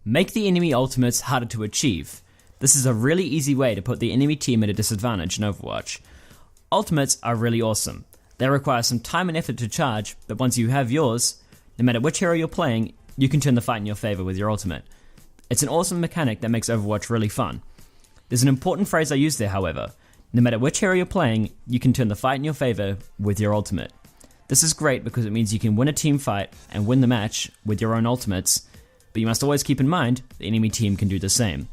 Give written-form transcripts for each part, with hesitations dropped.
Make the enemy ultimates harder to achieve. This is a really easy way to put the enemy team at a disadvantage in Overwatch. Ultimates are really awesome. They require some time and effort to charge, but once you have yours, no matter which hero you're playing, you can turn the fight in your favor with your ultimate. It's an awesome mechanic that makes Overwatch really fun. There's an important phrase I use there, however. No matter which hero you're playing, you can turn the fight in your favor with your ultimate. This is great because it means you can win a team fight and win the match with your own ultimates, but you must always keep in mind the enemy team can do the same.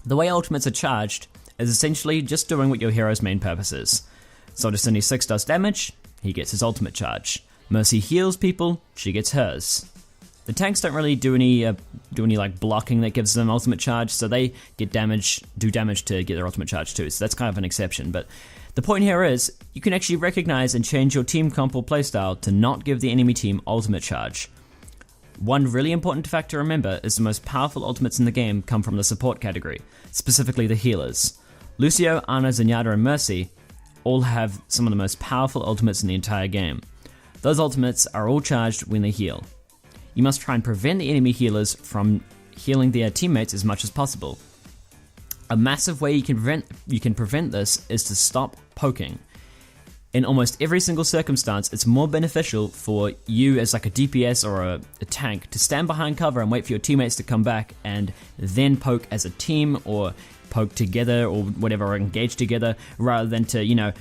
The way ultimates are charged is essentially just doing what your hero's main purpose is. Soldier 76 does damage, he gets his ultimate charge. Mercy heals people, she gets hers. The tanks don't really do any like blocking that gives them ultimate charge, so they do damage to get their ultimate charge too, so that's kind of an exception. But the point here is, you can actually recognize and change your team comp or playstyle to not give the enemy team ultimate charge. One really important fact to remember is the most powerful ultimates in the game come from the support category, specifically the healers. Lucio, Ana, Zenyatta, and Mercy all have some of the most powerful ultimates in the entire game. Those ultimates are all charged when they heal. You must try and prevent the enemy healers from healing their teammates as much as possible. A massive way you can prevent this is to stop poking. In almost every single circumstance, it's more beneficial for you as like a DPS or a tank to stand behind cover and wait for your teammates to come back and then poke as a team or poke together or whatever, or engage together, rather than to,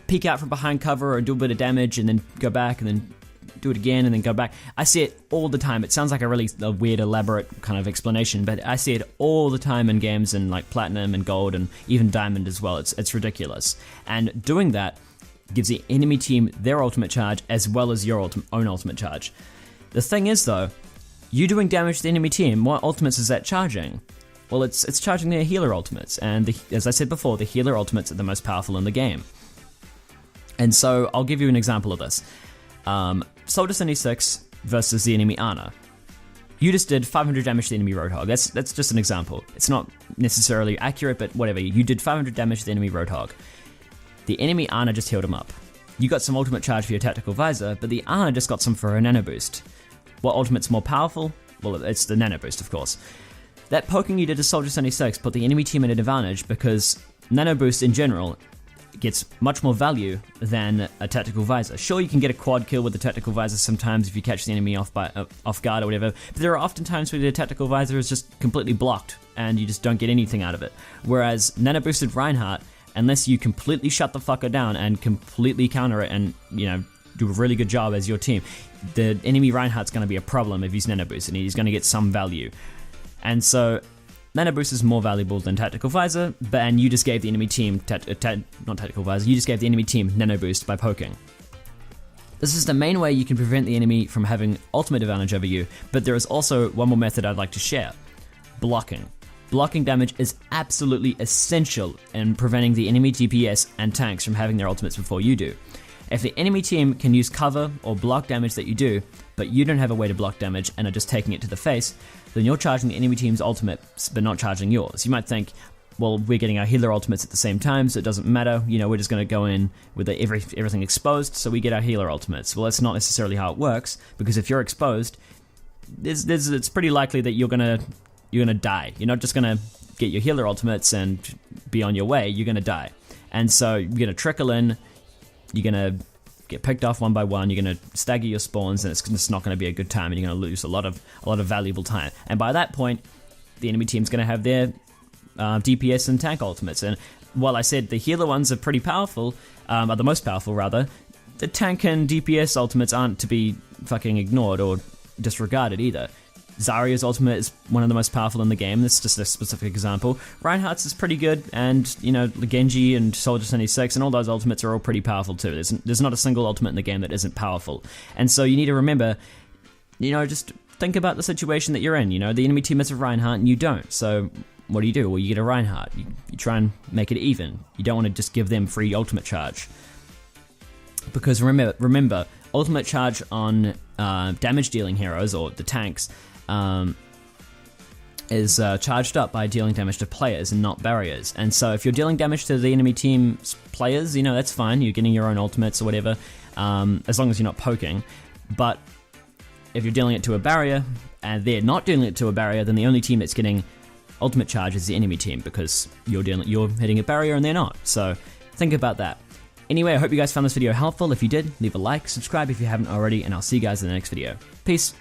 peek out from behind cover or do a bit of damage and then go back and then do it again and then go back. I see it all the time. It sounds like a weird, elaborate kind of explanation, but I see it all the time in games in like Platinum and Gold and even Diamond as well. It's ridiculous. And doing that gives the enemy team their ultimate charge as well as your own ultimate charge. The thing is though, you doing damage to the enemy team, what ultimates is that charging? Well, it's charging their healer ultimates, and as I said before, the healer ultimates are the most powerful in the game. And so I'll give you an example of this. Soldier 76 versus the enemy Ana. You just did 500 damage to the enemy Roadhog. That's just an example. It's not necessarily accurate, but whatever. You did 500 damage to the enemy Roadhog. The enemy Ana just healed him up. You got some ultimate charge for your tactical visor, but the Ana just got some for her nano boost. What ultimate's more powerful? Well, it's the nano boost, of course. That poking you did to Soldier 76 put the enemy team at an advantage because nano boost in general gets much more value than a tactical visor. Sure, you can get a quad kill with the tactical visor sometimes if you catch the enemy off guard or whatever, but there are often times where the tactical visor is just completely blocked and you just don't get anything out of it. Whereas nano boosted Reinhardt, unless you completely shut the fucker down and completely counter it and, do a really good job as your team, the enemy Reinhardt's going to be a problem if he's nano boosted, and he's going to get some value. And so nano boost is more valuable than tactical visor, and you just gave the enemy team not tactical visor. You just gave the enemy team nano boost by poking. This is the main way you can prevent the enemy from having ultimate advantage over you. But there is also one more method I'd like to share: blocking. Blocking damage is absolutely essential in preventing the enemy DPS and tanks from having their ultimates before you do. If the enemy team can use cover or block damage that you do, but you don't have a way to block damage and are just taking it to the face, then you're charging the enemy team's ultimates but not charging yours. You might think, well, we're getting our healer ultimates at the same time, so it doesn't matter, we're just going to go in with everything exposed, so we get our healer ultimates. Well, that's not necessarily how it works, because if you're exposed, it's pretty likely that you're gonna die. You're not just gonna get your healer ultimates and be on your way, you're gonna die. And so you're gonna trickle in, you're gonna get picked off one by one, you're gonna stagger your spawns, and it's just not gonna be a good time, and you're gonna lose a lot of valuable time. And by that point, the enemy team's gonna have their DPS and tank ultimates. And while I said the healer ones are pretty powerful, are the most powerful rather, the tank and DPS ultimates aren't to be fucking ignored or disregarded either. Zarya's ultimate is one of the most powerful in the game. That's just a specific example. Reinhardt's is pretty good, and Genji and Soldier 76 and all those ultimates are all pretty powerful too. There's not a single ultimate in the game that isn't powerful. And so you need to remember, just think about the situation that you're in. The enemy team has a Reinhardt and you don't. So what do? Well, you get a Reinhardt. You try and make it even. You don't want to just give them free ultimate charge. Because remember, ultimate charge on damage dealing heroes or the tanks is charged up by dealing damage to players and not barriers. And so if you're dealing damage to the enemy team's players, that's fine. You're getting your own ultimates or whatever, as long as you're not poking. But if you're dealing it to a barrier, and they're not doing it to a barrier, then the only team that's getting ultimate charge is the enemy team, because you're hitting a barrier and they're not. So think about that. Anyway, I hope you guys found this video helpful. If you did, leave a like, subscribe if you haven't already, and I'll see you guys in the next video. Peace.